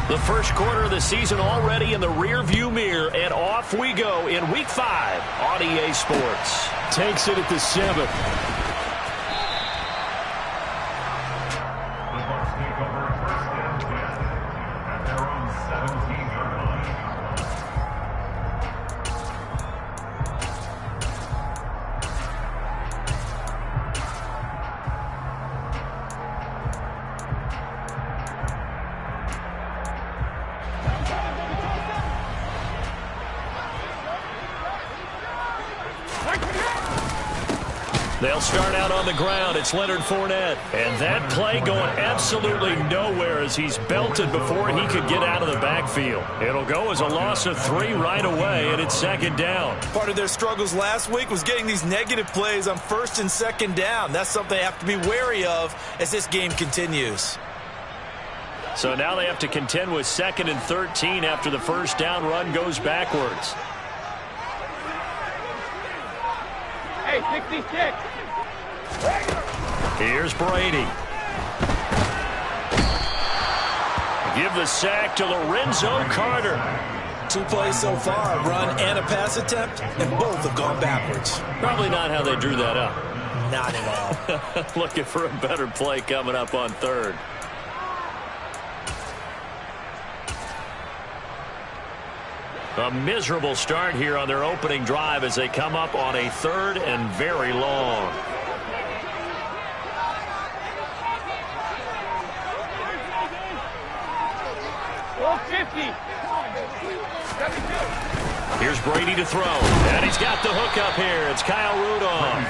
The first quarter of the season already in the rearview mirror, and off we go in Week 5 on EA Sports. Takes it at the 7. They'll start out on the ground. It's Leonard Fournette. And that play going absolutely nowhere as he's belted before he could get out of the backfield. It'll go as a loss of 3 right away, and it's second down. Part of their struggles last week was getting these negative plays on first and second down. That's something they have to be wary of as this game continues. So now they have to contend with 2nd and 13 after the first down run goes backwards. Hey, 66. Here's Brady. Give the sack to Lorenzo Carter. 2 plays so far, a run and a pass attempt, and both have gone backwards. Probably not how they drew that up. Not at all. Looking for a better play coming up on 3rd. A miserable start here on their opening drive as they come up on a 3rd and very long. Here's Brady to throw, and he's got the hook up here. It's Kyle Rudolph.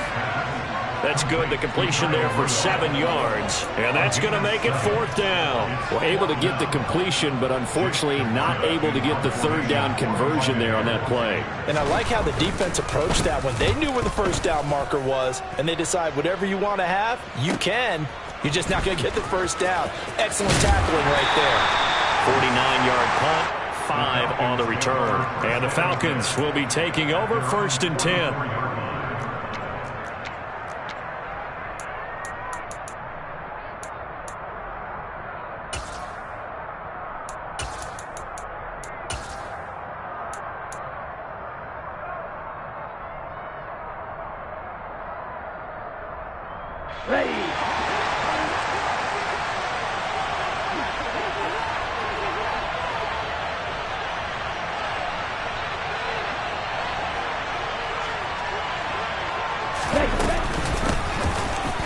That's good. The completion there for 7 yards. And that's going to make it 4th down. Well, able to get the completion, but unfortunately not able to get the 3rd down conversion there on that play. And I like how the defense approached that one. They knew where the first down marker was, and they decide whatever you want to have, you can. You're just not going to get the first down. Excellent tackling right there. 49-yard punt, 5 on the return. And the Falcons will be taking over 1st and 10.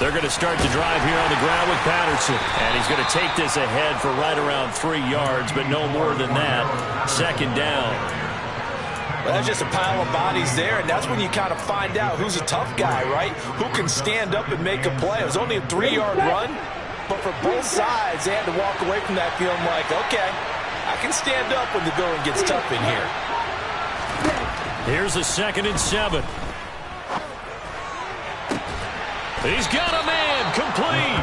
They're going to start the drive here on the ground with Patterson. And he's going to take this ahead for right around 3 yards, but no more than that. 2nd down. Well, that's just a pile of bodies there, and that's when you kind of find out who's a tough guy, right? Who can stand up and make a play. It was only a 3-yard run, but for both sides, they had to walk away from that feeling like, okay, I can stand up when the going gets tough in here. Here's a 2nd and 7. He's got a man complete.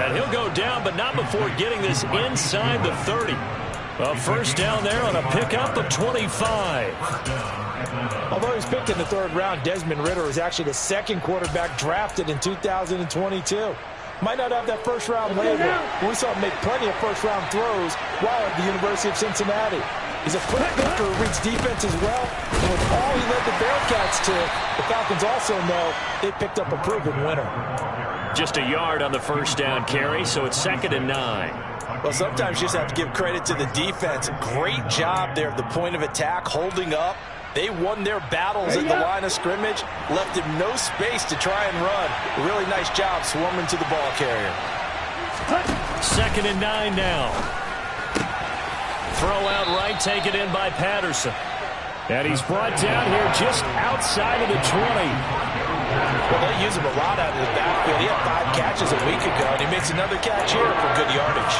And he'll go down, but not before getting this inside the 30. A first down there on a pickup of 25. Although he was picked in the 3rd round, Desmond Ridder is actually the 2nd quarterback drafted in 2022. Might not have that first-round label, but we saw him make plenty of first-round throws while at the University of Cincinnati. He's a quick thinker who reads defense as well. And with all he led the Bearcats to, the Falcons also know they picked up a proven winner. Just a yard on the first down carry, so it's 2nd and 9. Well, sometimes you just have to give credit to the defense. Great job there at the point of attack, holding up. They won their battles at the line of scrimmage, left him no space to try and run. A really nice job swarming to the ball carrier. 2nd and 9 now. Throw out right, taken in by Patterson. And he's brought down here just outside of the 20. Well, they use him a lot out of the backfield. He had 5 catches a week ago, and he makes another catch here for good yardage.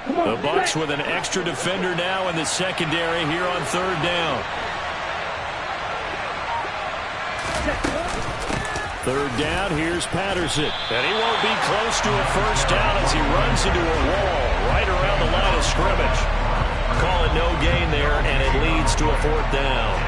The Bucs with an extra defender now in the secondary here on 3rd down. 3rd down, here's Patterson. And he won't be close to a first down as he runs into a wall right around the line of scrimmage. Call it no gain there, and it leads to a 4th down.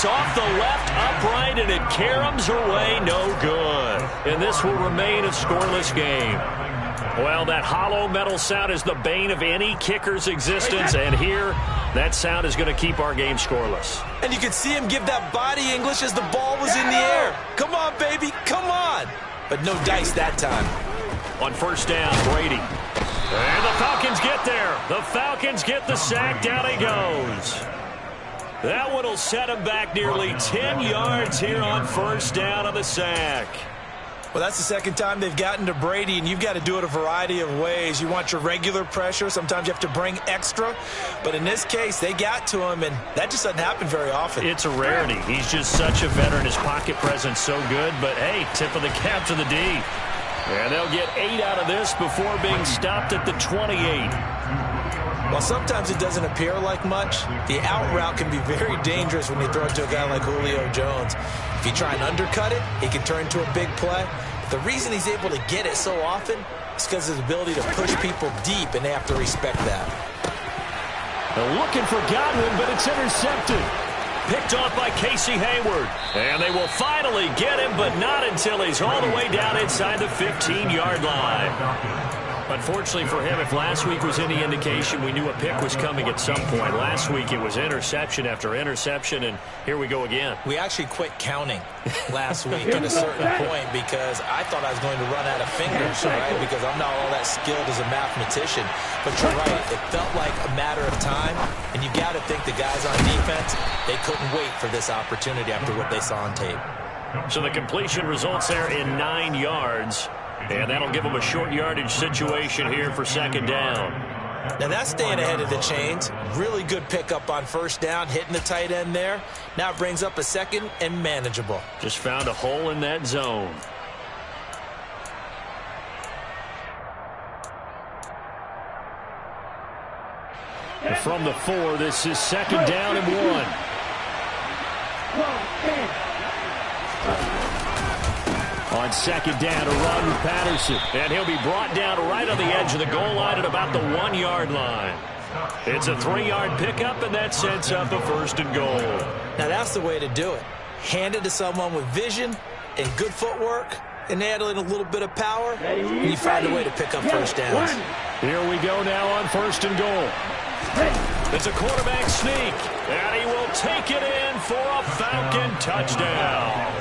It's off the left upright, and it caroms away, no good. And this will remain a scoreless game. Well, that hollow metal sound is the bane of any kicker's existence, and here, that sound is going to keep our game scoreless. And you could see him give that body English as the ball was in the air. Come on, baby, come on. But no dice that time. On first down, Brady. And the Falcons get there. The Falcons get the sack. Down he goes. That one will set him back nearly 10 yards here on first down on the sack. Well, that's the second time they've gotten to Brady, and you've got to do it a variety of ways. You want your regular pressure. Sometimes you have to bring extra. But in this case, they got to him, and that just doesn't happen very often. It's a rarity. He's just such a veteran. His pocket presence so good. But, hey, tip of the cap to the D. And they'll get 8 out of this before being stopped at the 28. While sometimes it doesn't appear like much, the out route can be very dangerous when you throw it to a guy like Julio Jones. If you try and undercut it, he can turn into a big play. But the reason he's able to get it so often is because of his ability to push people deep, and they have to respect that. They're looking for Godwin, but it's intercepted. Picked off by Casey Hayward. And they will finally get him, but not until he's all the way down inside the 15-yard line. Unfortunately for him, if last week was any indication, we knew a pick was coming at some point. Last week it was interception after interception, and here we go again. We actually quit counting last week at a certain point because I thought I was going to run out of fingers, right? Because I'm not all that skilled as a mathematician. But you're right, it felt like a matter of time, and you got to think the guys on defense, they couldn't wait for this opportunity after what they saw on tape. So the completion results there in 9 yards. And that'll give them a short yardage situation here for second down. Now that's staying ahead of the chains. Really good pickup on first down, hitting the tight end there. Now it brings up a second and manageable. Just found a hole in that zone. And from the 4, this is second down and 1. On second down, a run with Patterson. And he'll be brought down right on the edge of the goal line at about the 1-yard line. It's a 3-yard pickup, and that sets up a first and goal. Now that's the way to do it. Hand it to someone with vision and good footwork, and add in a little bit of power, and you find a way to pick up first downs. Here we go now on first and goal. It's a quarterback sneak, and he will take it in for a Falcon touchdown.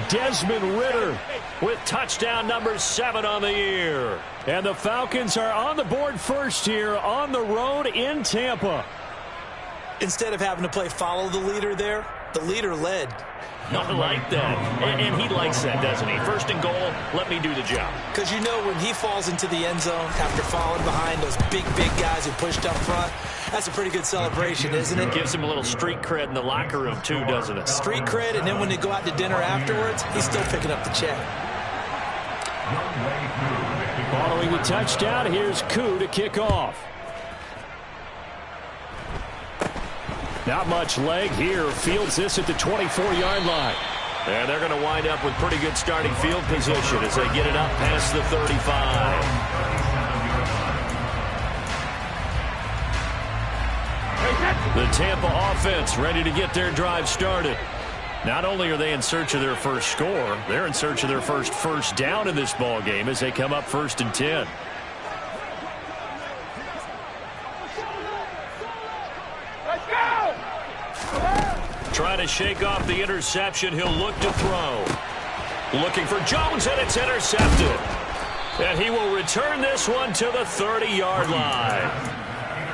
Desmond Ridder with touchdown number 7 on the year. And the Falcons are on the board first here on the road in Tampa. Instead of having to play follow the leader there, the leader led. I like that. And he likes that, doesn't he? First and goal, let me do the job. Because you know when he falls into the end zone after falling behind those big guys who pushed up front, that's a pretty good celebration, isn't it? Gives him a little street cred in the locker room, too, doesn't it? Street cred, and then when they go out to dinner afterwards, he's still picking up the check. Following the touchdown, here's Koo to kick off. Not much leg here. Fields this at the 24-yard line. And they're going to wind up with pretty good starting field position as they get it up past the 35. The Tampa offense ready to get their drive started. Not only are they in search of their first score, they're in search of their first down in this ball game as they come up 1st and 10. Trying to shake off the interception. He'll look to throw. Looking for Jones, and it's intercepted. And he will return this one to the 30-yard line.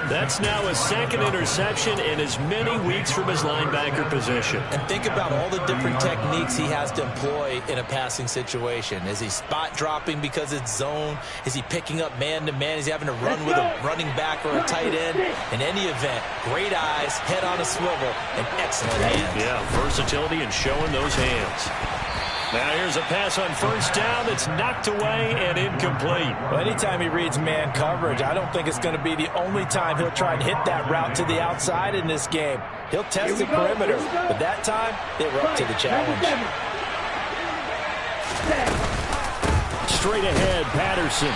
That's now his second interception in as many weeks from his linebacker position. And think about all the different techniques he has to employ in a passing situation. Is he spot dropping because it's zone? Is he picking up man-to-man? Is he having to run with a running back or a tight end? In any event, great eyes, head on a swivel, and excellent hands. Yeah, versatility and showing those hands. Now here's a pass on first down that's knocked away and incomplete. Well, anytime he reads man coverage, I don't think it's going to be the only time he'll try and hit that route to the outside in this game. He'll test the perimeter, but that time, they were up to the challenge. Straight ahead, Patterson.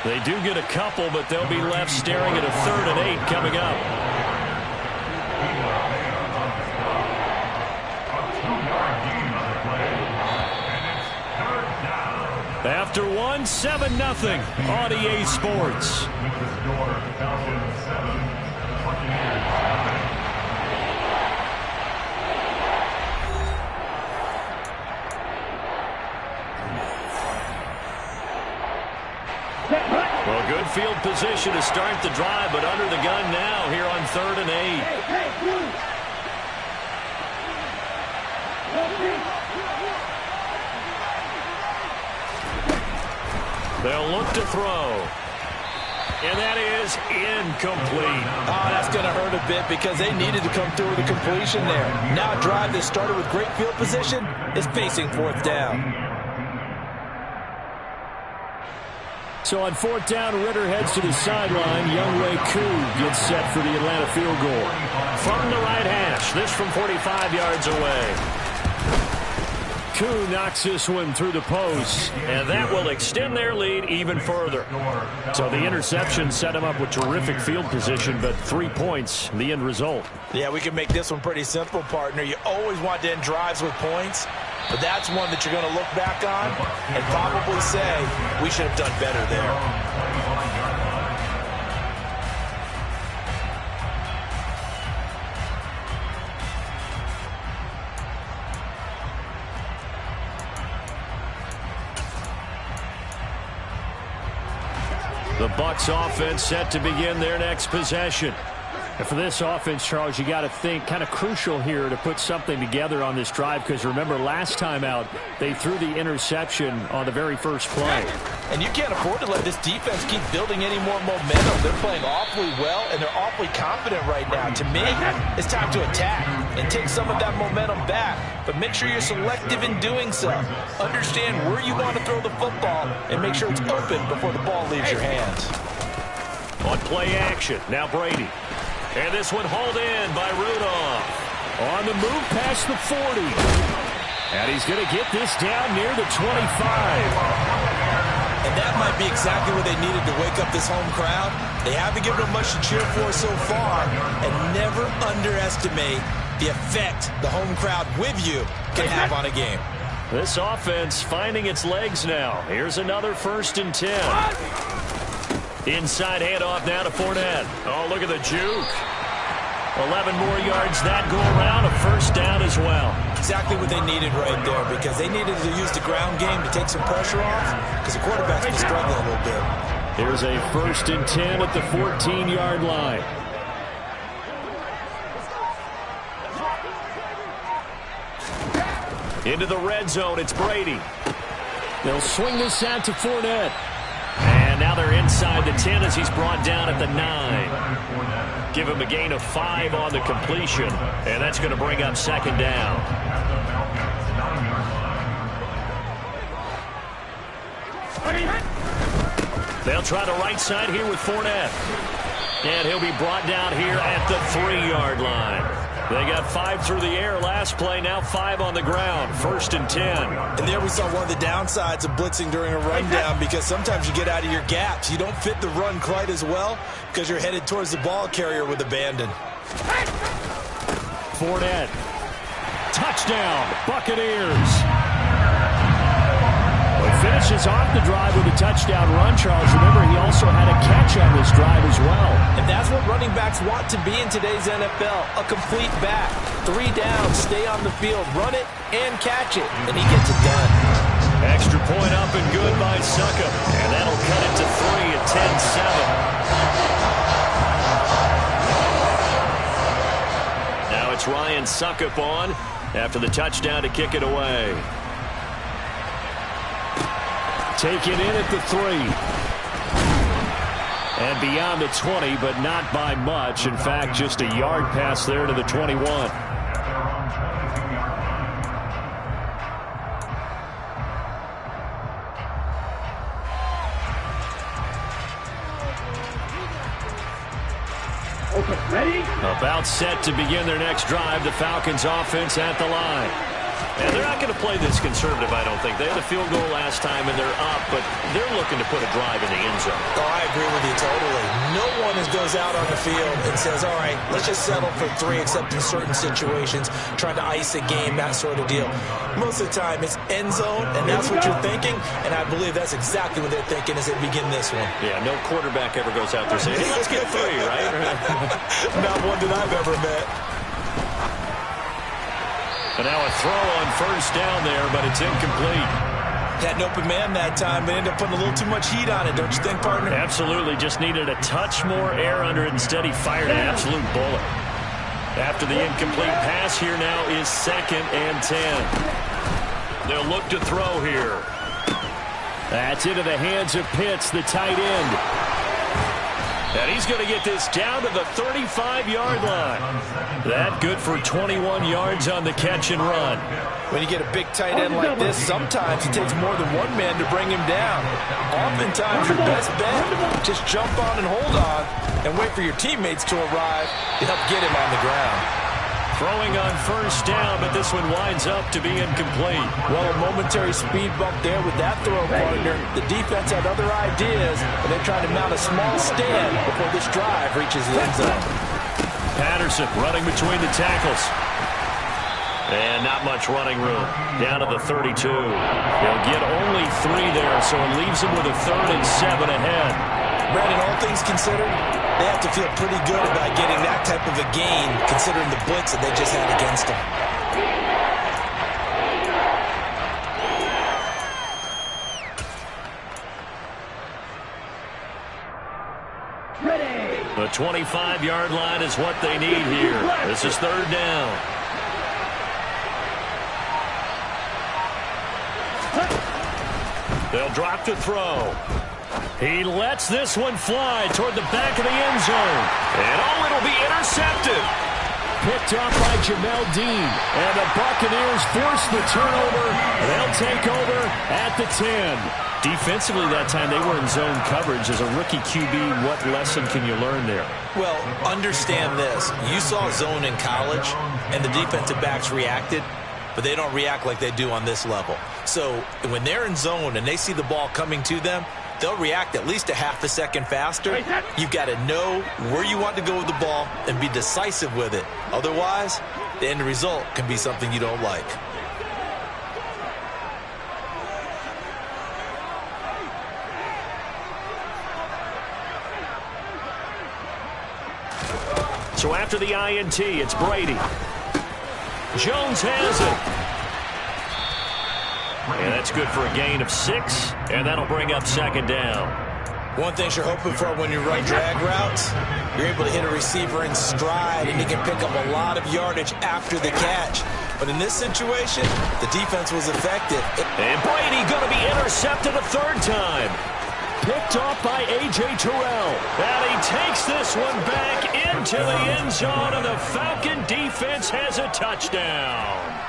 They do get a couple, but they'll be left staring at a 3rd and 8 coming up. After one, 7-0 on EA Sports. Well, good field position to start the drive, but under the gun now here on 3rd and 8. They'll look to throw. And that is incomplete. Oh, that's going to hurt a bit because they needed to come through with a completion there. Now a drive that started with great field position is facing 4th down. So on 4th down, Ritter heads to the sideline. Younghoe Koo gets set for the Atlanta field goal. From the right hash, this from 45 yards away. Koo knocks this one through the post. And that will extend their lead even further. So the interception set them up with terrific field position, but 3 points, the end result. Yeah, we can make this one pretty simple, partner. You always want to end drives with points. But that's one that you're going to look back on and probably say, we should have done better there. The Bucs offense set to begin their next possession. And for this offense, Charles, you got to think kind of crucial here to put something together on this drive, because remember last time out they threw the interception on the very first play. And you can't afford to let this defense keep building any more momentum. They're playing awfully well and they're awfully confident right now. To me, it's time to attack and take some of that momentum back, but make sure you're selective in doing so. Understand where you want to throw the football and make sure it's open before the ball leaves your hands. On play action, now Brady. And this one hauled in by Rudolph. On the move past the 40. And he's going to get this down near the 25. And that might be exactly what they needed to wake up this home crowd. They haven't given them much to cheer for so far. And never underestimate the effect the home crowd with you can have on a game. This offense finding its legs now. Here's another 1st and 10. Inside handoff now to Fournette. Oh, look at the juke. 11 more yards that go around. A 1st down as well. Exactly what they needed right there, because they needed to use the ground game to take some pressure off, because the quarterback's been struggling a little bit. Here's a 1st and 10 at the 14-yard line. Into the red zone, it's Brady. They'll swing this out to Fournette. And now they're inside the 10 as he's brought down at the 9. Give him a gain of 5 on the completion. And that's going to bring up 2nd down. They'll try the right side here with Fournette. And he'll be brought down here at the 3-yard line. They got 5 through the air last play, now 5 on the ground. 1st and 10. And there we saw one of the downsides of blitzing during a rundown, because sometimes you get out of your gaps. You don't fit the run quite as well because you're headed towards the ball carrier with abandon. Fournette. Touchdown, Buccaneers. Finishes off the drive with a touchdown run, Charles. Remember, he also had a catch on this drive as well. And that's what running backs want to be in today's NFL, a complete back. 3 down, stay on the field, run it, and catch it. And he gets it done. Extra point up and good by Succop. And that'll cut it to 3 at 10-7. Now it's Ryan Succop on after the touchdown to kick it away. Taken in at the 3. And beyond the 20, but not by much. In fact, just a yard pass there to the 21. Ready? About set to begin their next drive. The Falcons offense at the line. And they're not going to play this conservative, I don't think. They had a field goal last time, and they're up, but they're looking to put a drive in the end zone. Oh, I agree with you totally. no one goes out on the field and says, all right, let's just settle for 3 except in certain situations, trying to ice a game, that sort of deal. Most of the time it's end zone, and that's what you're thinking, and I believe that's exactly what they're thinking as they begin this one. Yeah, no quarterback ever goes out there saying, hey, let's get 3, right? Not one that I've ever met. And now a throw on first down there, but it's incomplete. Had an open man that time, but ended up putting a little too much heat on it, don't you think, partner? Absolutely. Just needed a touch more air under it. Instead, he fired an absolute bullet. After the incomplete pass, here now is 2nd and 10. They'll look to throw here. That's into the hands of Pitts, the tight end. And he's going to get this down to the 35-yard line. That good for 21 yards on the catch and run. When you get a big tight end like this, sometimes it takes more than one man to bring him down. Oftentimes, your best bet, just jump on and hold on and wait for your teammates to arrive to help get him on the ground. Throwing on first down, but this one winds up to be incomplete. Well, a momentary speed bump there with that throw, partner. The defense had other ideas, and they're trying to mount a small stand before this drive reaches the end zone. Patterson running between the tackles. And not much running room. Down to the 32. They'll get only 3 there, so it leaves them with a 3rd and 7 ahead. Brandon, all things considered, they have to feel pretty good about getting that type of a gain, considering the blitz that they just had against them. The 25-yard line is what they need here. This is 3rd down. They'll drop to throw. He lets this one fly toward the back of the end zone. And it'll be intercepted. Picked off by Jamel Dean. And the Buccaneers force the turnover. They'll take over at the 10. Defensively that time, they were in zone coverage. As a rookie QB, what lesson can you learn there? Well, understand this. You saw zone in college, and the defensive backs reacted, but they don't react like they do on this level. So when they're in zone and they see the ball coming to them, they'll react at least a half a second faster. You've got to know where you want to go with the ball and be decisive with it. Otherwise, the end result can be something you don't like. So after the INT, it's Brady. Jones has it. And that's good for a gain of 6, and that'll bring up 2nd down. One thing you're hoping for when you run drag routes, you're able to hit a receiver in stride, and he can pick up a lot of yardage after the catch. But in this situation, the defense was effective. And Brady going to be intercepted a 3rd time. Picked off by A.J. Terrell. And he takes this one back into the end zone, and the Falcon defense has a touchdown.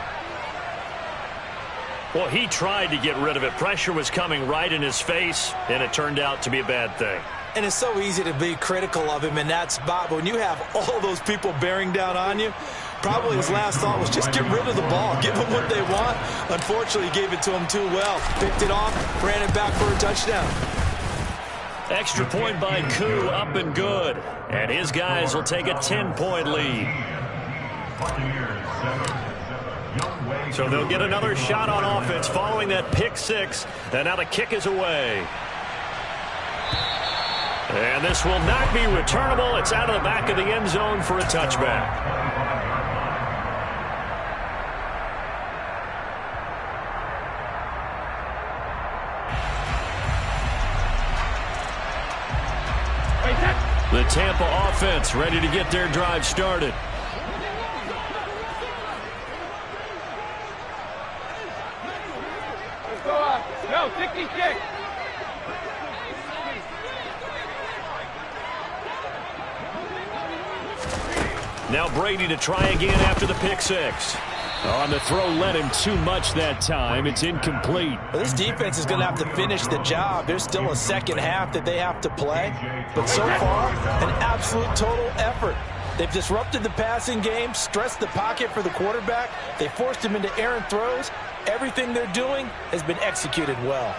Well, he tried to get rid of it. Pressure was coming right in his face, and it turned out to be a bad thing. And it's so easy to be critical of him in that spot. But when you have all those people bearing down on you, probably his last thought was just get rid of the ball. Give them what they want. Unfortunately, he gave it to them too well. Picked it off, ran it back for a touchdown. Extra point by Koo, up and good. And his guys will take a 10-point lead. So they'll get another shot on offense following that pick 6. And now the kick is away. And this will not be returnable. It's out of the back of the end zone for a touchback. The Tampa offense ready to get their drive started. No, 66. Now Brady to try again after the pick 6. On the throw, led him too much that time. It's incomplete. Well, this defense is going to have to finish the job. There's still a second half that they have to play. But so far, an absolute total effort. They've disrupted the passing game, stressed the pocket for the quarterback. They forced him into errant throws. Everything they're doing has been executed well.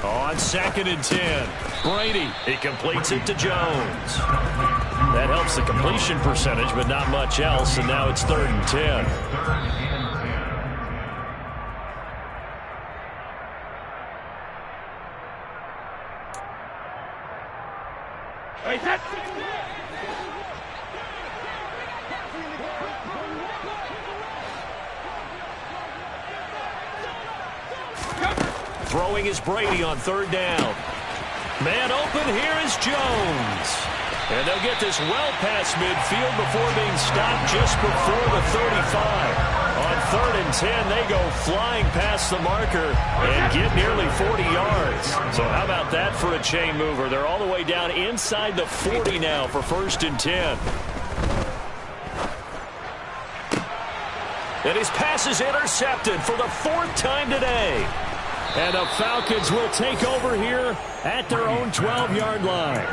On 2nd and 10, Brady. He completes it to Jones. That helps the completion percentage, but not much else, and now it's 3rd and 10. Throwing is Brady on 3rd down. Man open, here is Jones. And they'll get this well past midfield before being stopped just before the 35. On 3rd and 10, they go flying past the marker and get nearly 40 yards. So how about that for a chain mover? They're all the way down inside the 40 now for 1st and 10. And his pass is intercepted for the 4th time today. And the Falcons will take over here at their own 12-yard line.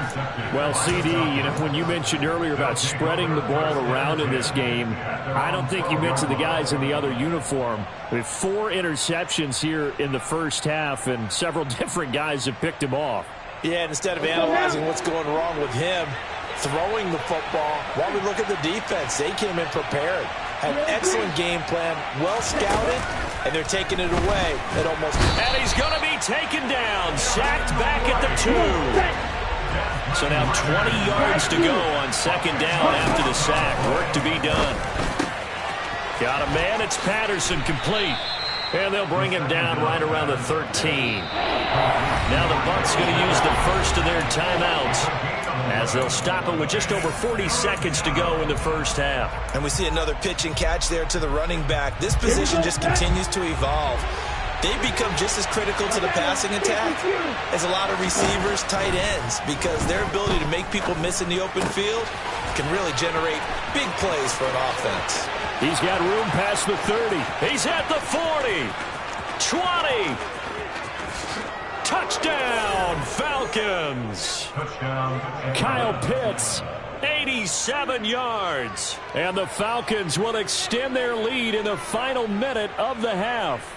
Well, CD, you know, when you mentioned earlier about spreading the ball around in this game, I don't think you mentioned the guys in the other uniform. With 4 interceptions here in the first half, and several different guys have picked him off. Yeah, and instead of analyzing what's going wrong with him throwing the football, while we look at the defense, they came in prepared. Had an excellent game plan, well scouted, and they're taking it away at almost. And he's going to be taken down, sacked back at the 2. So now 20 yards to go on 2nd down after the sack. Work to be done. Got a man, it's Patterson, complete. And they'll bring him down right around the 13. Now the Bucs going to use the first of their timeouts, as they'll stop it with just over 40 seconds to go in the first half. And we see another pitch and catch there to the running back. This position just continues to evolve. They become just as critical to the passing attack as a lot of receivers, tight ends, because their ability to make people miss in the open field can really generate big plays for an offense. He's got room past the 30. He's at the 40. 20. Touchdown, Falcons. Kyle Pitts. 87 yards. And the Falcons will extend their lead in the final minute of the half.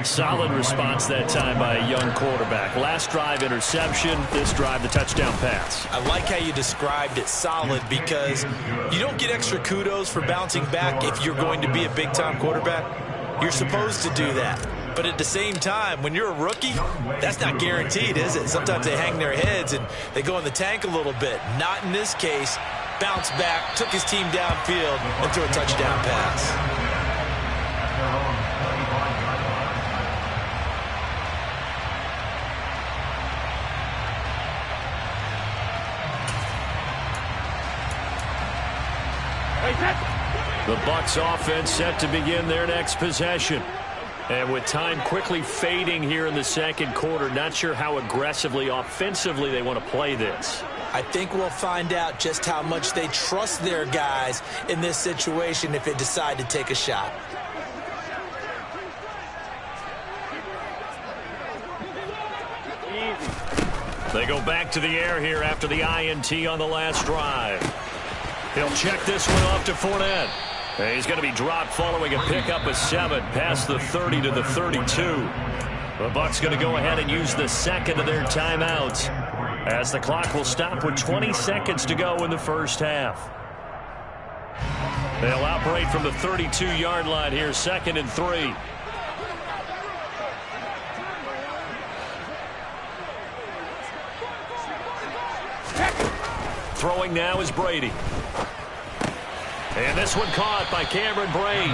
Solid response that time by a young quarterback. Last drive, interception. This drive, the touchdown pass. I like how you described it, solid, because you don't get extra kudos for bouncing back if you're going to be a big-time quarterback. You're supposed to do that. But at the same time, when you're a rookie, that's not guaranteed, is it? Sometimes they hang their heads and they go in the tank a little bit. Not in this case. Bounced back, took his team downfield, and threw a touchdown pass. The Bucs offense set to begin their next possession. And with time quickly fading here in the second quarter, not sure how aggressively, offensively they want to play this. I think we'll find out just how much they trust their guys in this situation if they decide to take a shot. They go back to the air here after the INT on the last drive. He'll check this one off to Fournette. And he's going to be dropped following a pickup of 7 past the 30 to the 32. The Bucs going to go ahead and use the second of their timeouts, as the clock will stop with 20 seconds to go in the first half. They'll operate from the 32-yard line here, 2nd and 3. Throwing now is Brady. And this one caught by Cameron Brate.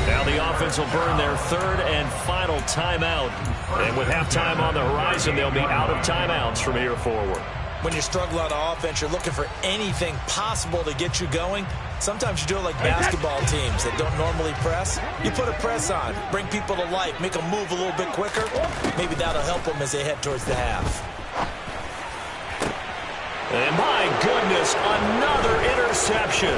Now the offense will burn their 3rd and final timeout. And with halftime on the horizon, they'll be out of timeouts from here forward. When you struggle on offense, you're looking for anything possible to get you going. Sometimes you do it like basketball teams that don't normally press. You put a press on, bring people to life, make them move a little bit quicker. Maybe that'll help them as they head towards the half. And my goodness, another interception.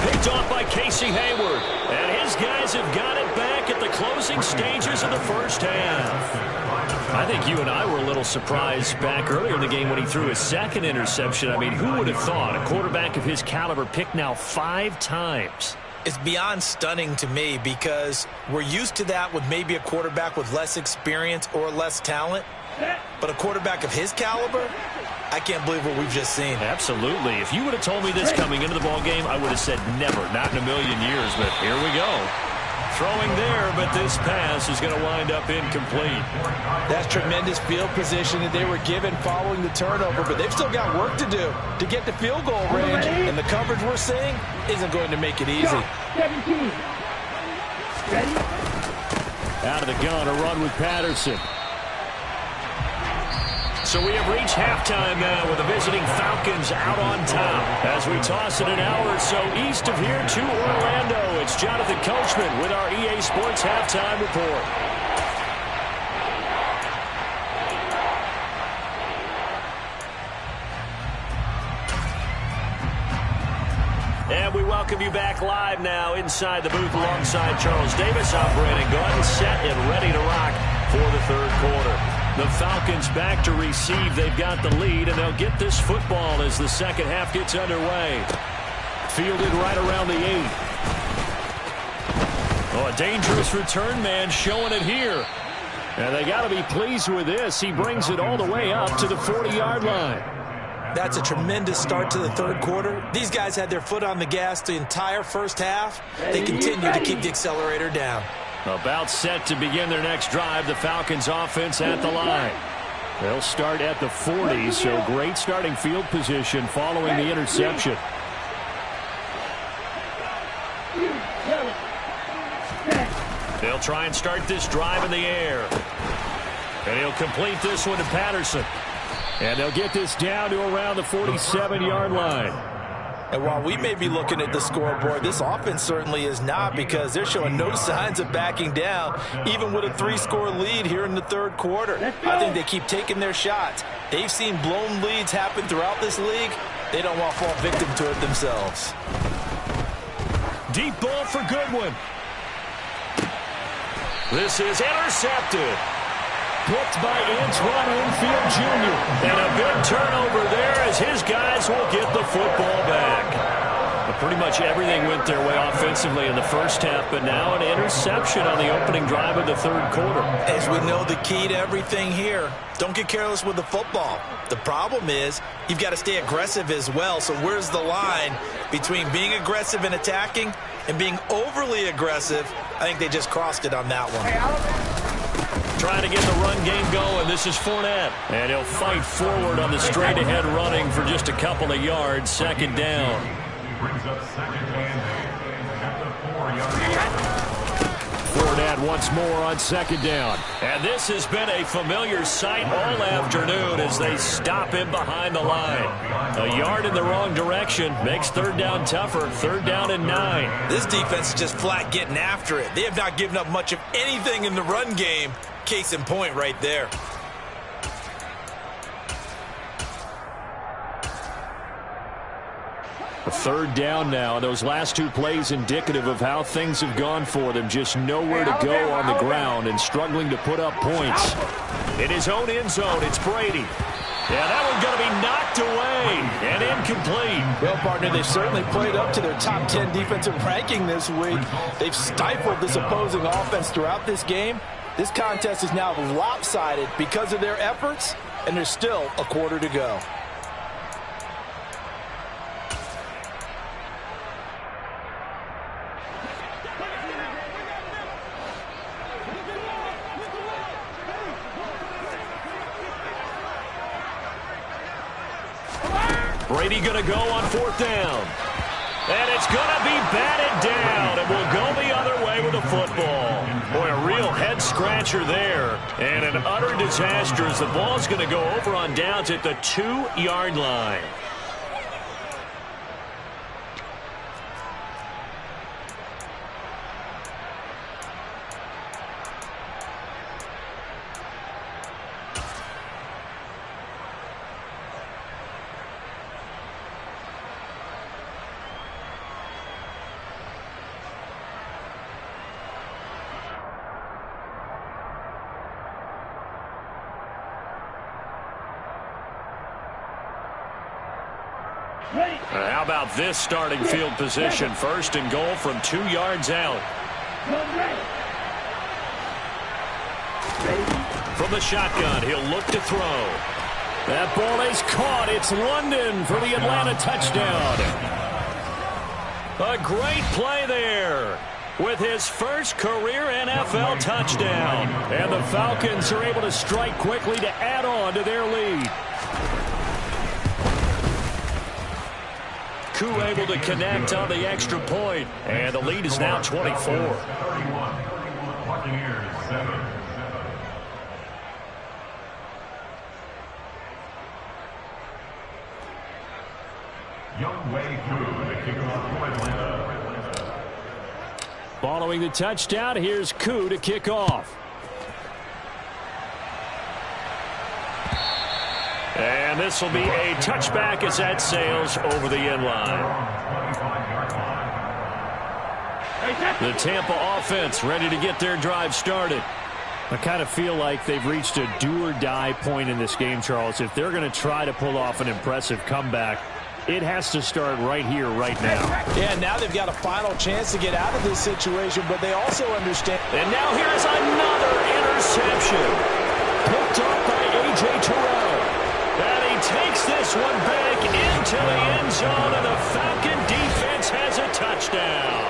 Picked off by Casey Hayward. And his guys have got it back at the closing stages of the first half. I think you and I were a little surprised back earlier in the game when he threw his 2nd interception. I mean, who would have thought a quarterback of his caliber picked now 5 times? It's beyond stunning to me because we're used to that with maybe a quarterback with less experience or less talent. But a quarterback of his caliber, I can't believe what we've just seen. Absolutely. If you would have told me this coming into the ball game, I would have said never, not in a million years. But here we go. Throwing there, but this pass is going to wind up incomplete. That's tremendous field position that they were given following the turnover, but they've still got work to do to get the field goal range, and the coverage we're seeing isn't going to make it easy. 17. Ready? Out of the gun, a run with Patterson. So we have reached halftime now with the visiting Falcons out on top. As we toss it an hour or so east of here to Orlando, it's Jonathan Coachman with our EA Sports Halftime Report. And we welcome you back live now inside the booth alongside Charles Davis. I'm Brandon Gordon, set and ready to rock for the third quarter. The Falcons back to receive. They've got the lead, and they'll get this football as the second half gets underway. Fielded right around the 8. Oh, a dangerous return man showing it here. And they got to be pleased with this. He brings it all the way up to the 40-yard line. That's a tremendous start to the third quarter. These guys had their foot on the gas the entire first half. They continue to keep the accelerator down. About set to begin their next drive, the Falcons offense at the line. They'll start at the 40, so great starting field position following the interception. They'll try and start this drive in the air. And he'll complete this one to Patterson. And they'll get this down to around the 47-yard line. And while we may be looking at the scoreboard, this offense certainly is not, because they're showing no signs of backing down, even with a 3-score lead here in the third quarter. I think they keep taking their shots. They've seen blown leads happen throughout this league. They don't want to fall victim to it themselves. Deep ball for Goodwin. This is intercepted. Picked by Antoine Winfield Jr. And a big turnover there as his guys will get the football back. But pretty much everything went their way offensively in the first half, but now an interception on the opening drive of the third quarter. As we know, the key to everything here, don't get careless with the football. The problem is you've got to stay aggressive as well. So where's the line between being aggressive and attacking and being overly aggressive? I think they just crossed it on that one. Trying to get the run game going. This is Fournette. And he'll fight forward on the straight-ahead running for just a couple of yards. Second down. Fournette once more on second down. And this has been a familiar sight all afternoon as they stop him behind the line. A yard in the wrong direction makes third down tougher. Third down and 9. This defense is just flat getting after it. They have not given up much of anything in the run game. Case in point right there. A third down now. Those last two plays indicative of how things have gone for them. Just nowhere to go on the ground and struggling to put up points. In his own end zone, it's Brady. Yeah, that one's going to be knocked away and incomplete. Well, partner, they've certainly played up to their top 10 defensive ranking this week. They've stifled this opposing offense throughout this game. This contest is now lopsided because of their efforts, and there's still a quarter to go. Brady going to go on fourth down. And it's going to be batted down, and we'll go the other way with the football. Boy, a real head-scratcher there, and an utter disaster as the ball's going to go over on downs at the 2-yard line. How about this starting field position? First and goal from 2 yards out. From the shotgun, he'll look to throw. That ball is caught. It's London for the Atlanta touchdown. A great play there with his first career NFL touchdown. And the Falcons are able to strike quickly to add on to their lead. Koo able to connect on the extra point. And the lead is now 24. Following the touchdown, here's Koo to kick off. And this will be a touchback as that sails over the end line. The Tampa offense ready to get their drive started. I kind of feel like they've reached a do-or-die point in this game, Charles. If they're going to try to pull off an impressive comeback, it has to start right here, right now. Yeah, now they've got a final chance to get out of this situation, but they also understand. And now here's another interception. Picked up by A.J. Terrell. And he takes this one back into the end zone, and the Falcon defense has a touchdown.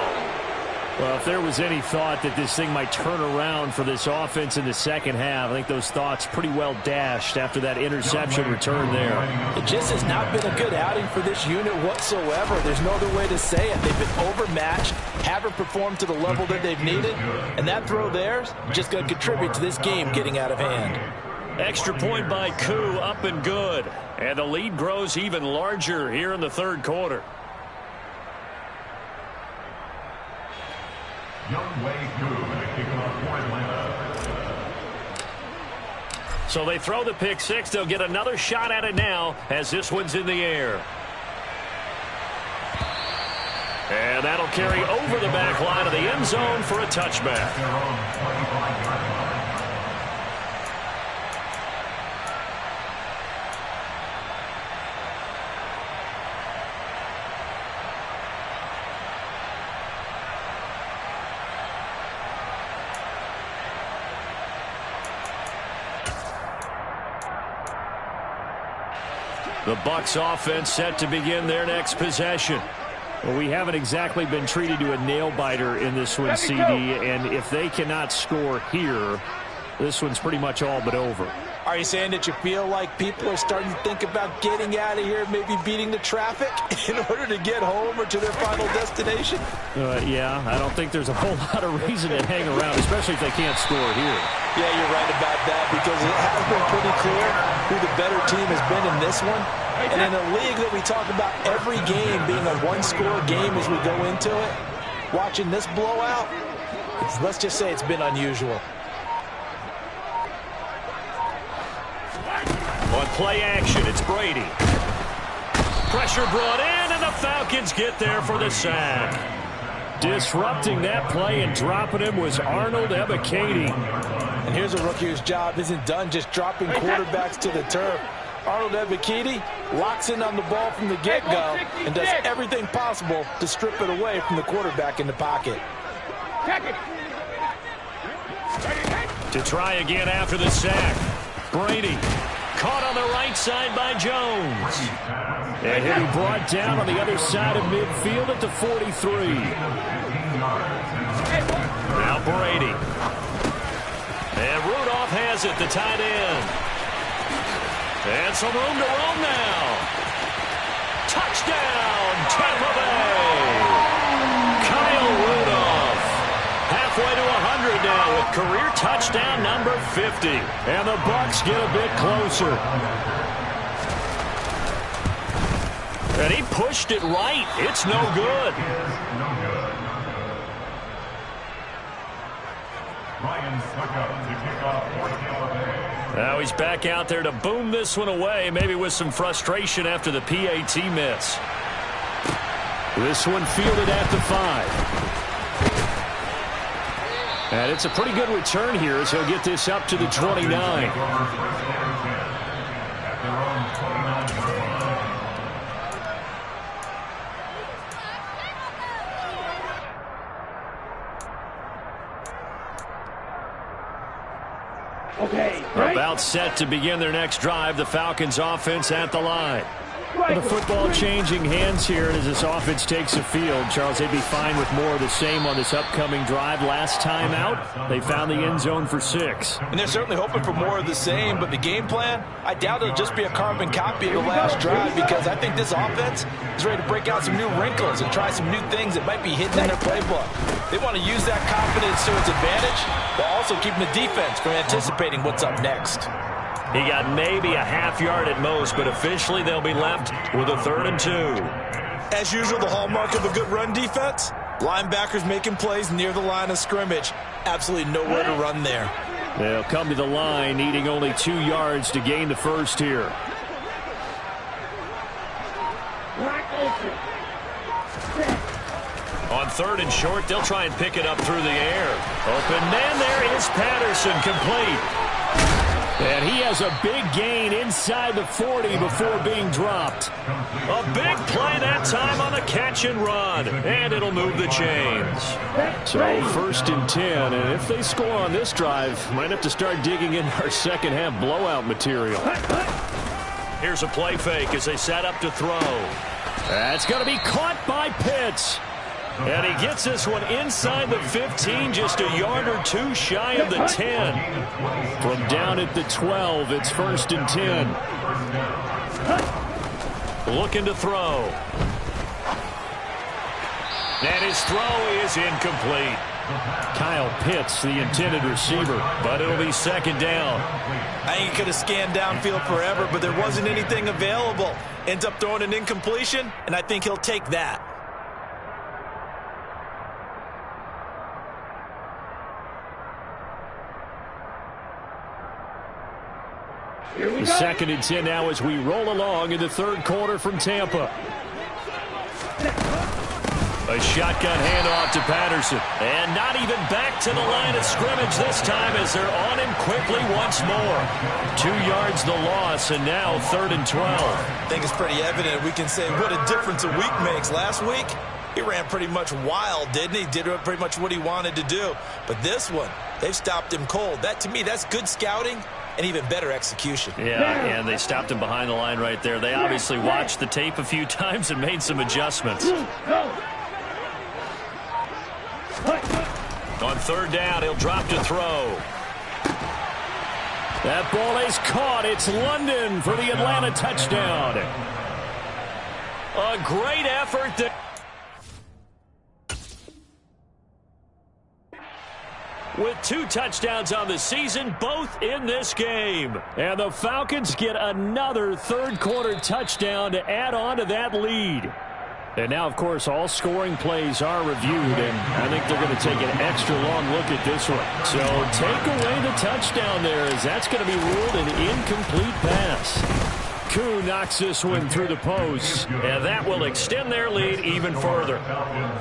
Well, if there was any thought that this thing might turn around for this offense in the second half, I think those thoughts pretty well dashed after that interception return there. It just has not been a good outing for this unit whatsoever. There's no other way to say it. They've been overmatched, haven't performed to the level that they've needed, and that throw there is just going to contribute to this game getting out of hand. Extra point by Koo, up and good. And the lead grows even larger here in the third quarter. So they throw the pick six. They'll get another shot at it now as this one's in the air. And that'll carry over the back line of the end zone for a touchback. The Bucs offense set to begin their next possession. Well, we haven't exactly been treated to a nail-biter in this one, CD, and if they cannot score here, this one's pretty much all but over. Are you saying that you feel like people are starting to think about getting out of here, maybe beating the traffic in order to get home or to their final destination? Yeah, I don't think there's a whole lot of reason to hang around, especially if they can't score here. Yeah, you're right about that, because it has been pretty clear who the better team has been in this one. And in a league that we talk about every game being a one-score game as we go into it, watching this blowout, let's just say it's been unusual. On play action, it's Brady. Pressure brought in, and the Falcons get there for the sack. Disrupting that play and dropping him was Arnold Ebiketie. And here's a rookie whose job isn't done just dropping quarterbacks to the turf. Arnold Ebiketie locks in on the ball from the get-go and does everything possible to strip it away from the quarterback in the pocket. To try again after the sack. Brady caught on the right side by Jones. And he'll be brought down on the other side of midfield at the 43. Now Brady. And Rudolph has it, the tight end. And some room to roam now. Touchdown, Tampa Bay. Kyle Rudolph. Halfway to 100 now with career touchdown number 50. And the Bucs get a bit closer. And he pushed it right. It's no good. Now he's back out there to boom this one away, maybe with some frustration after the PAT miss. This one fielded at the 5. And it's a pretty good return here as he'll get this up to the 29. Okay, right. About set to begin their next drive. The Falcons offense at the line. The football changing hands here as this offense takes the field. Charles, they'd be fine with more of the same on this upcoming drive. Last time out, they found the end zone for 6. And they're certainly hoping for more of the same, but the game plan, I doubt it'll just be a carbon copy of the last drive, because I think this offense is ready to break out some new wrinkles and try some new things that might be hidden in their playbook. They want to use that confidence to its advantage, while also keeping the defense from anticipating what's up next. He got maybe a half yard at most, but officially they'll be left with a 3rd and 2. As usual, the hallmark of a good run defense, linebackers making plays near the line of scrimmage. Absolutely nowhere to run there. They'll come to the line, needing only 2 yards to gain the first here. On 3rd and short, they'll try and pick it up through the air. Open man, there is Patterson, complete. And he has a big gain inside the 40 before being dropped. A big play that time on the catch and run. And it'll move the chains. So 1st and 10. And if they score on this drive, might have to start digging in our second half blowout material. Here's a play fake as they set up to throw. That's going to be caught by Pitts. And he gets this one inside the 15, just a yard or 2 shy of the 10. From down at the 12, it's 1st and 10. Looking to throw. And his throw is incomplete. Kyle Pitts, the intended receiver. But it'll be 2nd down. I think he could have scanned downfield forever, but there wasn't anything available. Ends up throwing an incompletion, and I think he'll take that. The 2nd and 10 now as we roll along in the 3rd quarter from Tampa. A shotgun handoff to Patterson. And not even back to the line of scrimmage this time as they're on him quickly once more. 2 yards the loss, and now 3rd and 12. I think it's pretty evident. We can say what a difference a week makes. Last week, he ran pretty much wild, didn't he? Did pretty much what he wanted to do. But this one, they've stopped him cold. That, to me, that's good scouting and even better execution. Yeah, and they stopped him behind the line right there. They obviously watched the tape a few times and made some adjustments. On 3rd down, he'll drop to throw. That ball is caught. It's London for the Atlanta touchdown. A great effort there. With 2 touchdowns on the season, both in this game. And the Falcons get another 3rd quarter touchdown to add on to that lead. And now, of course, all scoring plays are reviewed, and I think they're going to take an extra long look at this one. So take away the touchdown there, as that's going to be ruled an incomplete pass. Koo knocks this one through the post, and that will extend their lead even further.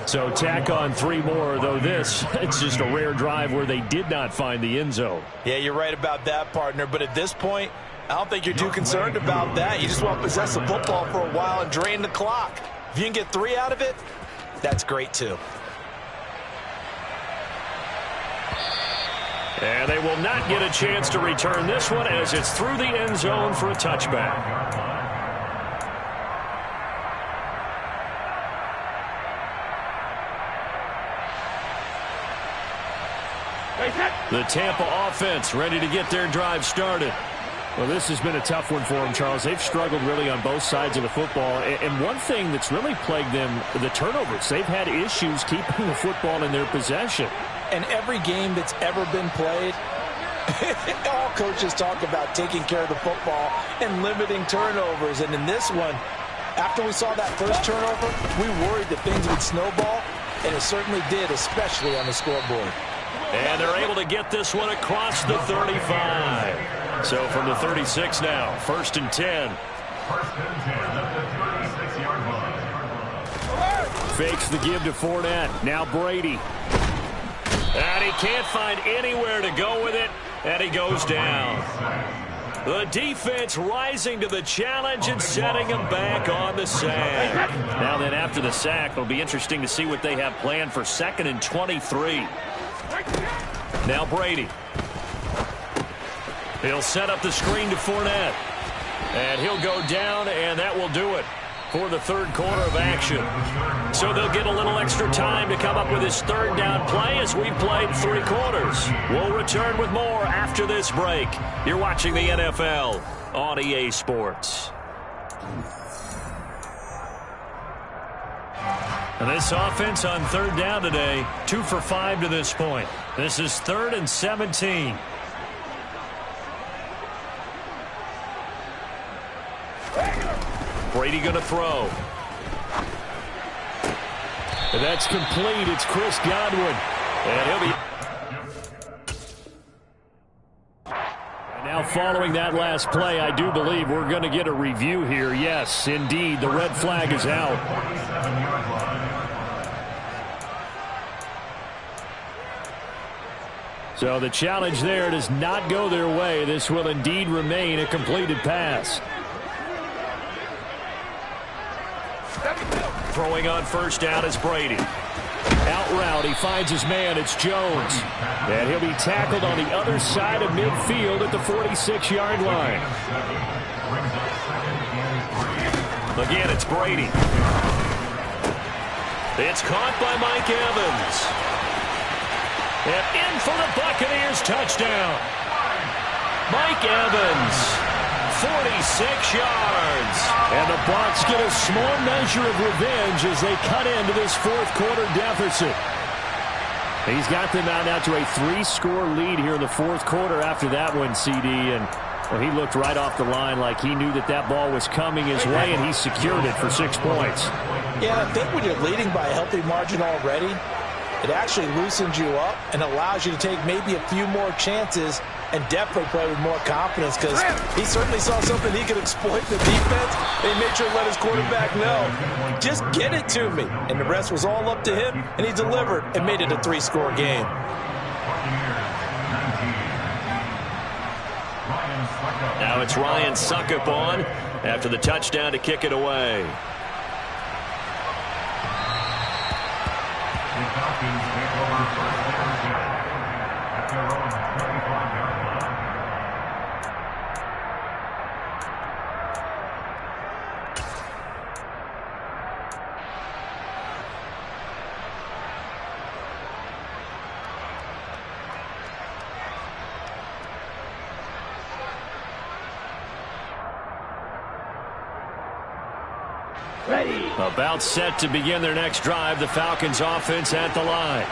So tack on 3 more, though it's just a rare drive where they did not find the end zone. Yeah, you're right about that, partner, but at this point, I don't think you're too concerned about that. You just want to possess the football for a while and drain the clock. If you can get 3 out of it, that's great too. And they will not get a chance to return this one as it's through the end zone for a touchback. The Tampa offense ready to get their drive started. Well, this has been a tough one for them, Charles. They've struggled really on both sides of the football. And one thing that's really plagued them, the turnovers. They've had issues keeping the football in their possession. And every game that's ever been played, all coaches talk about taking care of the football and limiting turnovers. And in this one, after we saw that first turnover, we worried that things would snowball, and it certainly did, especially on the scoreboard. And they're able to get this one across the 35. So from the 36 now, 1st and 10. Fakes the give to Fournette. Now Brady. And he can't find anywhere to go with it, and he goes down. The defense rising to the challenge and setting him back on the sack. Now then, after the sack, it'll be interesting to see what they have planned for 2nd and 23. Now Brady. He'll set up the screen to Fournette. And he'll go down, and that will do it for the third quarter of action. So they'll get a little extra time to come up with his third down play as we've played 3 quarters. We'll return with more after this break. You're watching the NFL on EA Sports. And this offense on third down today, 2 for 5 to this point. This is 3rd and 17. Brady going to throw. And that's complete. It's Chris Godwin. And he'll be... And now following that last play, I do believe we're going to get a review here. Yes, indeed, the red flag is out. So the challenge there does not go their way. This will indeed remain a completed pass. Throwing on first down is Brady. Out route, he finds his man. It's Jones. And he'll be tackled on the other side of midfield at the 46-yard line. Again, it's Brady. It's caught by Mike Evans. And in for the Buccaneers touchdown. Mike Evans. 46 yards. And the Bucs get a small measure of revenge as they cut into this fourth quarter deficit. He's got them out now to a 3-score lead here in the fourth quarter after that one, CD. And well, he looked right off the line like he knew that that ball was coming his way, and he secured it for 6 points. Yeah, I think when you're leading by a healthy margin already, it actually loosens you up and allows you to take maybe a few more chances and definitely play with more confidence, because he certainly saw something he could exploit the defense, and he made sure to let his quarterback know, just get it to me. And the rest was all up to him, and he delivered and made it a 3-score game. Now it's Ryan Suckup on after the touchdown to kick it away. About set to begin their next drive. The Falcons offense at the line.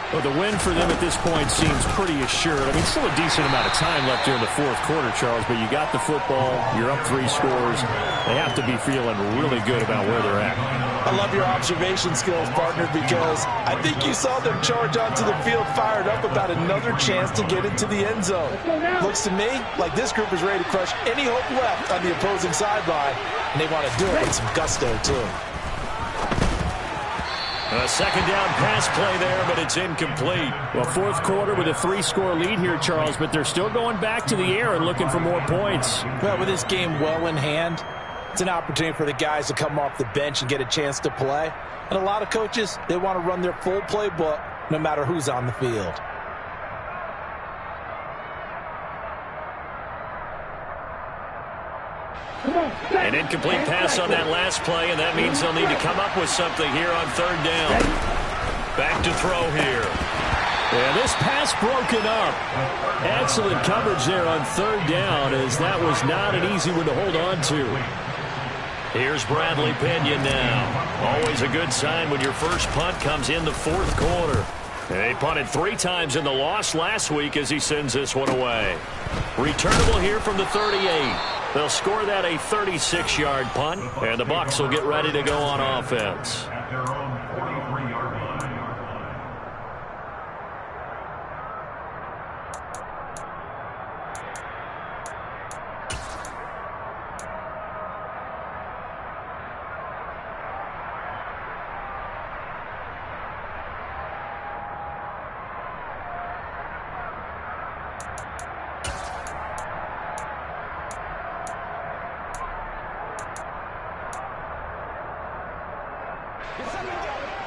Well, the win for them at this point seems pretty assured. I mean, still a decent amount of time left here in the fourth quarter, Charles, but you got the football. You're up 3 scores. They have to be feeling really good about where they're at. I love your observation skills, partner, because I think you saw them charge onto the field fired up about another chance to get into the end zone. Looks to me like this group is ready to crush any hope left on the opposing sideline, and they want to do it with some gusto, too. A second down pass play there, but it's incomplete. Well, fourth quarter with a 3-score lead here, Charles, but they're still going back to the air and looking for more points. Well, with this game well in hand, it's an opportunity for the guys to come off the bench and get a chance to play. And a lot of coaches, they want to run their full playbook no matter who's on the field. An incomplete pass on that last play, and that means they'll need to come up with something here on third down. Back to throw here. And this pass broken up. Excellent coverage there on third down, as that was not an easy one to hold on to. Here's Bradley Pinion now. Always a good sign when your first punt comes in the fourth quarter. They punted 3 times in the loss last week as he sends this one away. Returnable here from the 38. They'll score that a 36-yard punt, and the Bucs will get ready to go on offense.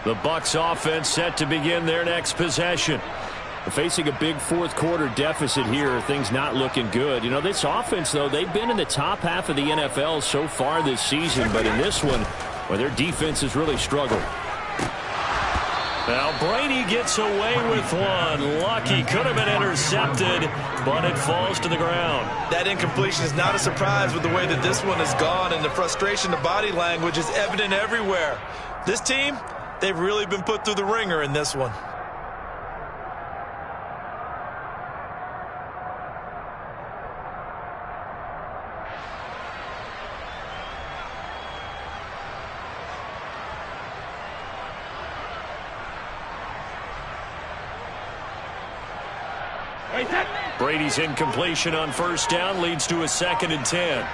The Bucs offense set to begin their next possession. Facing a big fourth-quarter deficit here, things not looking good. You know, this offense, though, they've been in the top half of the NFL so far this season, but in this one, well, their defense has really struggled. Now Brady gets away with one. Lucky, could have been intercepted, but it falls to the ground. That incompletion is not a surprise with the way that this one has gone, and the frustration, the body language is evident everywhere. This team, they've really been put through the ringer in this one. Brady's incompletion on first down leads to a 2nd and 10.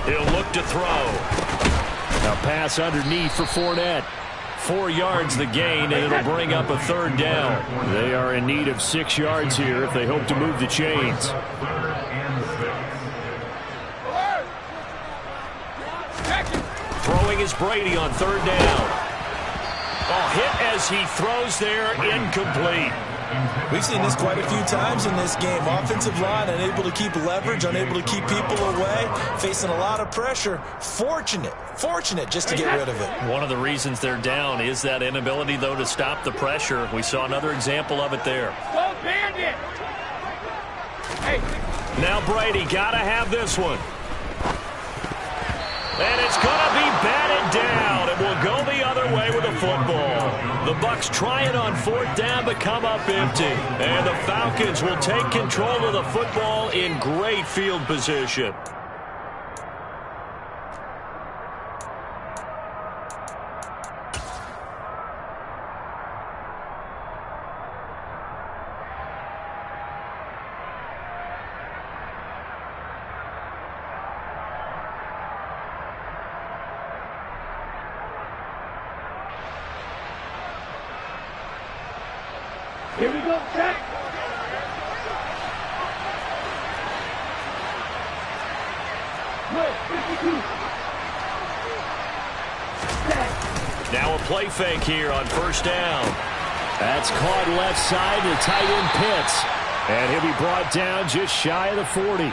He'll look to throw. Now pass underneath for Fournette. 4 yards the gain, and it'll bring up a 3rd down. They are in need of 6 yards here if they hope to move the chains. Throwing is Brady on 3rd down. Hit as he throws there, incomplete. We've seen this quite a few times in this game. Offensive line unable to keep leverage, unable to keep people away, facing a lot of pressure. Fortunate just to get rid of it. One of the reasons they're down is that inability, though, to stop the pressure. We saw another example of it there. Now Brady got to have this one. And it's going to be batted down. It will go the other way with the football. The Bucs try it on 4th down but come up empty. And the Falcons will take control of the football in great field position. Here we go, check. Now a play fake here on first down. That's caught left side to tight end Pitts. And he'll be brought down just shy of the 40.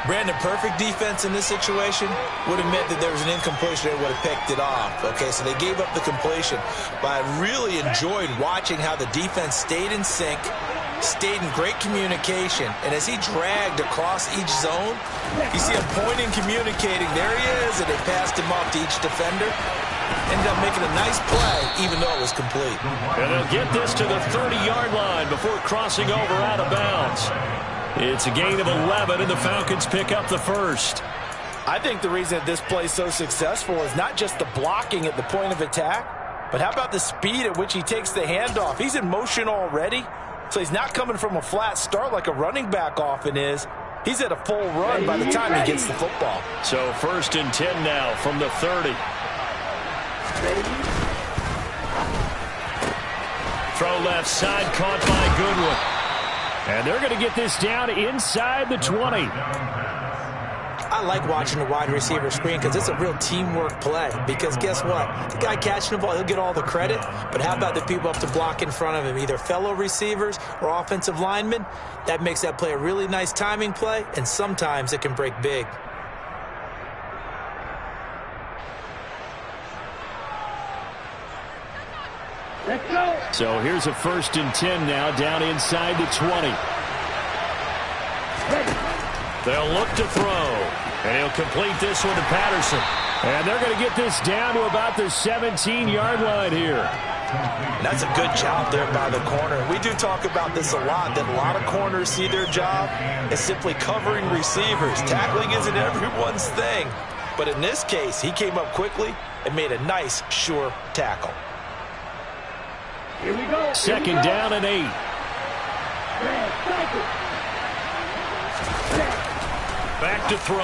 Brandon, perfect defense in this situation would have meant that there was an incompletion. They would have picked it off. Okay, so they gave up the completion. But I really enjoyed watching how the defense stayed in sync, stayed in great communication. And as he dragged across each zone, you see him pointing, communicating. There he is, and they passed him off to each defender. Ended up making a nice play, even though it was complete. And they'll get this to the 30-yard line before crossing over out of bounds. It's a gain of 11, and the Falcons pick up the first. I think the reason that this play is so successful is not just the blocking at the point of attack, but how about the speed at which he takes the handoff? He's in motion already, so he's not coming from a flat start like a running back often is. He's at a full run by the time he gets the football. So 1st and 10 now from the 30. Throw left side, caught by Goodwin. And they're going to get this down inside the 20. I like watching the wide receiver screen because it's a real teamwork play. Because guess what? The guy catching the ball, he'll get all the credit. But how about the people up to block in front of him, either fellow receivers or offensive linemen? That makes that play a really nice timing play, and sometimes it can break big. Let's go. So here's a 1st and 10 now, down inside the 20. They'll look to throw, and he'll complete this one to Patterson. And they're going to get this down to about the 17-yard line here. That's a good job there by the corner. We do talk about this a lot, that a lot of corners see their job as simply covering receivers. Tackling isn't everyone's thing. But in this case, he came up quickly and made a nice, sure tackle. Here we go. 2nd down and 8. Back to throw.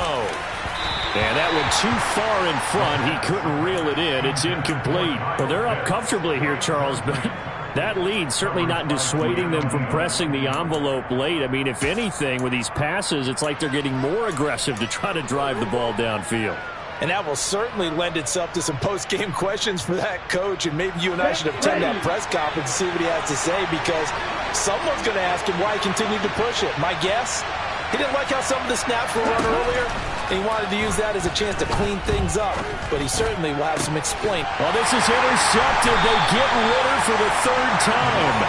And that one too far in front. He couldn't reel it in. It's incomplete. Well, they're up comfortably here, Charles, but that lead certainly not dissuading them from pressing the envelope late. I mean, if anything, with these passes, it's like they're getting more aggressive to try to drive the ball downfield. And that will certainly lend itself to some post-game questions for that coach, and maybe you and I should attend that press conference and see what he has to say, because someone's going to ask him why he continued to push it. My guess, he didn't like how some of the snaps were run earlier, and he wanted to use that as a chance to clean things up, but he certainly will have some explain. Well, this is intercepted. They get Ritter for the third time.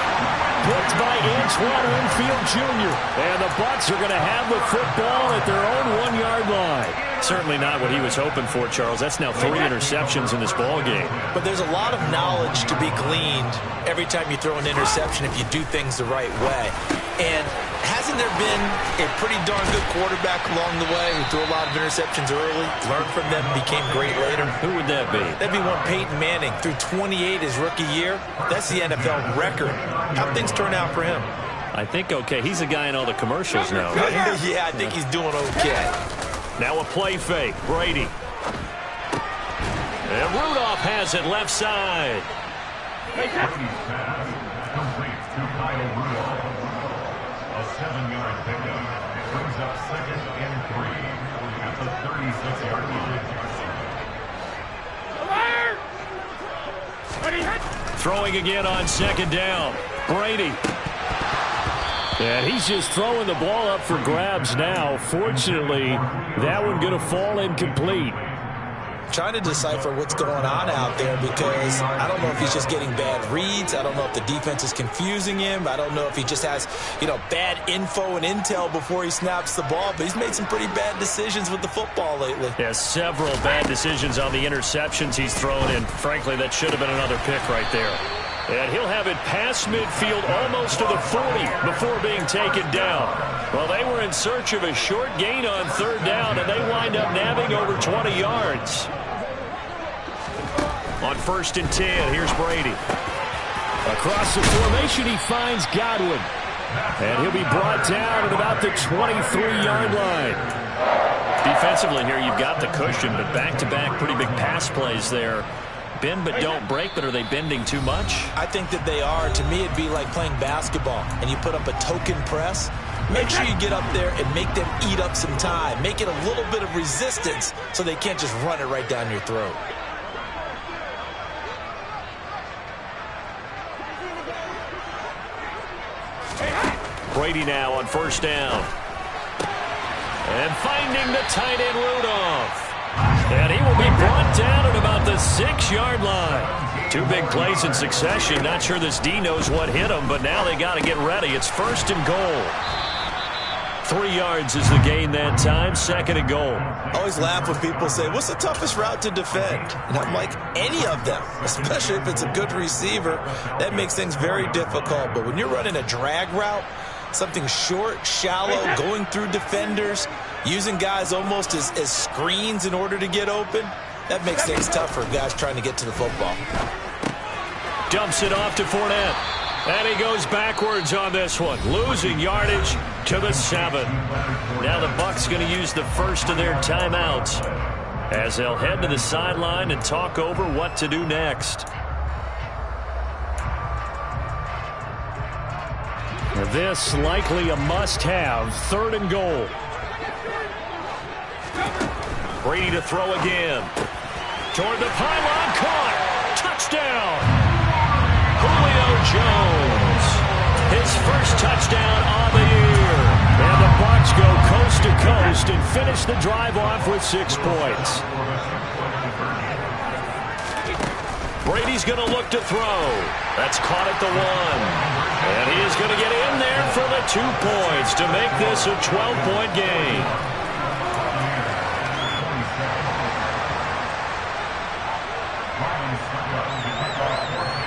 Picked by Antoine Winfield Jr. And the Bucs are going to have the football at their own 1-yard line. Certainly not what he was hoping for, Charles. That's now 3 interceptions in this ball game. But there's a lot of knowledge to be gleaned every time you throw an interception if you do things the right way. And hasn't there been a pretty darn good quarterback along the way who threw a lot of interceptions early, learned from them, became great later? Who would that be? That'd be one Peyton Manning. Threw 28 his rookie year. That's the NFL record. How'd things turn out for him? I think okay. He's a guy in all the commercials now, right? Yeah, I think he's doing okay. Now a play fake. Brady. And Rudolph has it left side. Brady's pass completes to Kyle Rudolph. A 7-yard pickup. It brings up 2nd and 3 at the 36-yard line. Throwing again on 2nd down. Brady. And he's just throwing the ball up for grabs now. Fortunately, that one going to fall incomplete. Trying to decipher what's going on out there, because I don't know if he's just getting bad reads. I don't know if the defense is confusing him. I don't know if he just has, bad info and intel before he snaps the ball. But he's made some pretty bad decisions with the football lately. Yeah, several bad decisions on the interceptions he's thrown in. Frankly, that should have been another pick right there. And he'll have it past midfield almost to the 40 before being taken down. Well, they were in search of a short gain on 3rd down, and they wind up nabbing over 20 yards. On 1st and 10, here's Brady. Across the formation, he finds Godwin. And he'll be brought down at about the 23-yard line. Defensively here, you've got the cushion, but back-to-back pretty big pass plays there. Bend but don't break, but are they bending too much? I think that they are. To me, it'd be like playing basketball, and you put up a token press. Make sure you get up there and make them eat up some time. Make it a little bit of resistance so they can't just run it right down your throat. Brady now on 1st down. And finding the tight end Rudolph. And he will be brought down at about the 6-yard line. 2 big plays in succession. Not sure this D knows what hit him, but now they got to get ready. It's 1st and goal. 3 yards is the gain that time. 2nd and goal. I always laugh when people say, what's the toughest route to defend? And I'm like, any of them, especially if it's a good receiver. That makes things very difficult. But when you're running a drag route, something short, shallow, going through defenders, using guys almost as screens in order to get open, that makes things tough for guys trying to get to the football. Dumps it off to Fournette. And he goes backwards on this one, losing yardage to the 7. Now the Bucs going to use the first of their timeouts as they'll head to the sideline and talk over what to do next. This likely a must-have. 3rd and goal. Brady to throw again. Toward the pylon, caught. Touchdown. Julio Jones. His first touchdown on the year. And the Bucs go coast to coast and finish the drive off with 6 points. Brady's going to look to throw. That's caught at the 1. And he is going to get in there for the 2 points to make this a 12-point game.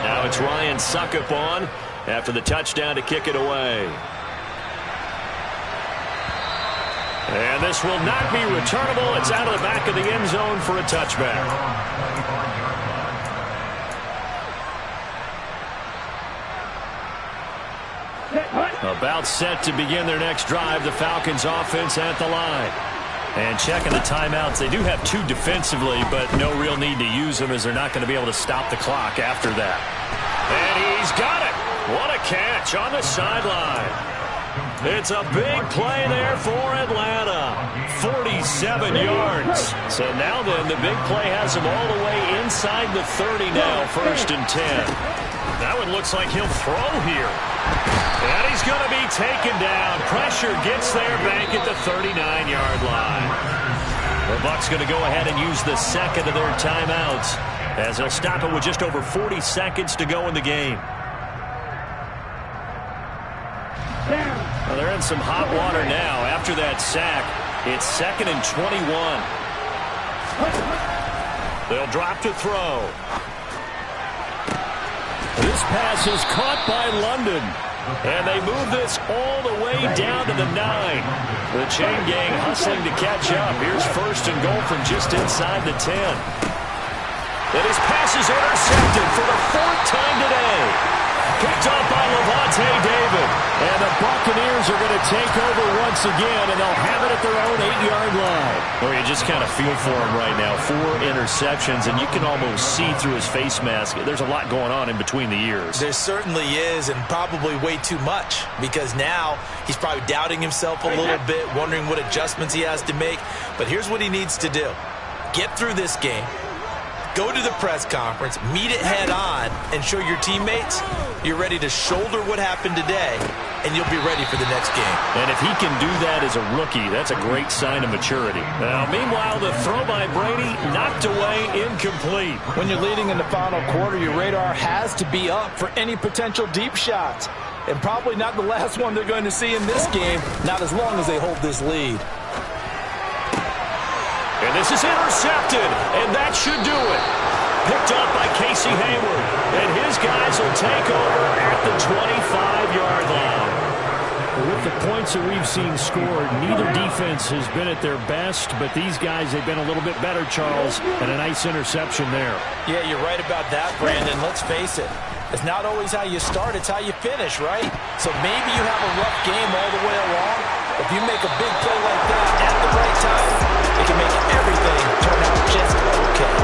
Now it's Ryan Suckup on after the touchdown to kick it away. And this will not be returnable. It's out of the back of the end zone for a touchback. About set to begin their next drive. The Falcons offense at the line. And checking the timeouts. They do have 2 defensively, but no real need to use them as they're not going to be able to stop the clock after that. And he's got it. What a catch on the sideline. It's a big play there for Atlanta. 47 37 yards. So now then, the big play has him all the way inside the 30 now, 1st and 10. That one looks like he'll throw here. And he's going to be taken down. Pressure gets there back at the 39-yard line. The Bucs going to go ahead and use the second of their timeouts as they'll stop it with just over 40 seconds to go in the game. Well, they're in some hot water now after that sack. It's 2nd and 21. They'll drop to throw. This pass is caught by London. And they move this all the way down to the 9. The chain gang hustling to catch up. Here's 1st and goal from just inside the 10. And his pass is intercepted for the 4th time today. Picked up by Levante David. And the Buccaneers are going to take over once again, and they'll have it at their own 8-yard line. Well, you just kind of feel for him right now. 4 interceptions, and you can almost see through his face mask. There's a lot going on in between the ears. There certainly is, and probably way too much, because now he's probably doubting himself a little bit, wondering what adjustments he has to make. But here's what he needs to do. Get through this game. Go to the press conference, meet it head on, and show your teammates you're ready to shoulder what happened today, and you'll be ready for the next game. And if he can do that as a rookie, that's a great sign of maturity. Now, meanwhile, the throw by Brady knocked away, incomplete. When you're leading in the final quarter, your radar has to be up for any potential deep shots. And probably not the last one they're going to see in this game, not as long as they hold this lead. And this is intercepted, and that should do it. Picked up by Casey Hayward, and his guys will take over at the 25-yard line. With the points that we've seen scored, neither defense has been at their best, but these guys, they've been a little bit better, Charles, and a nice interception there. Yeah, you're right about that, Brandon. Let's face it. It's not always how you start, it's how you finish, right? So maybe you have a rough game all the way along. If you make a big play like that at the right time, it can make everything turn out just okay.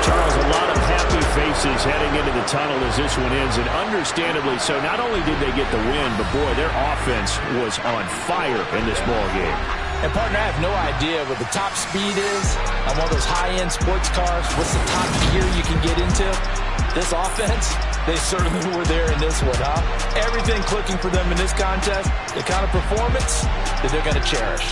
Charles, a lot of happy faces heading into the tunnel as this one ends, and understandably so. Not only did they get the win, but boy, their offense was on fire in this ball game. And partner, I have no idea what the top speed is on one of those high-end sports cars. What's the top gear you can get into? This offense, they certainly were there in this one, huh? Everything clicking for them in this contest, the kind of performance that they're going to cherish.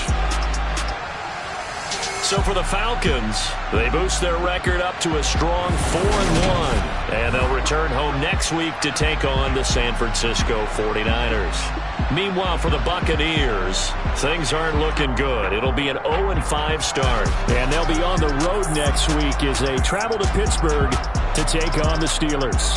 So for the Falcons, they boost their record up to a strong 4-1. And they'll return home next week to take on the San Francisco 49ers. Meanwhile, for the Buccaneers, things aren't looking good. It'll be an 0-5 start. And they'll be on the road next week as they travel to Pittsburgh to take on the Steelers.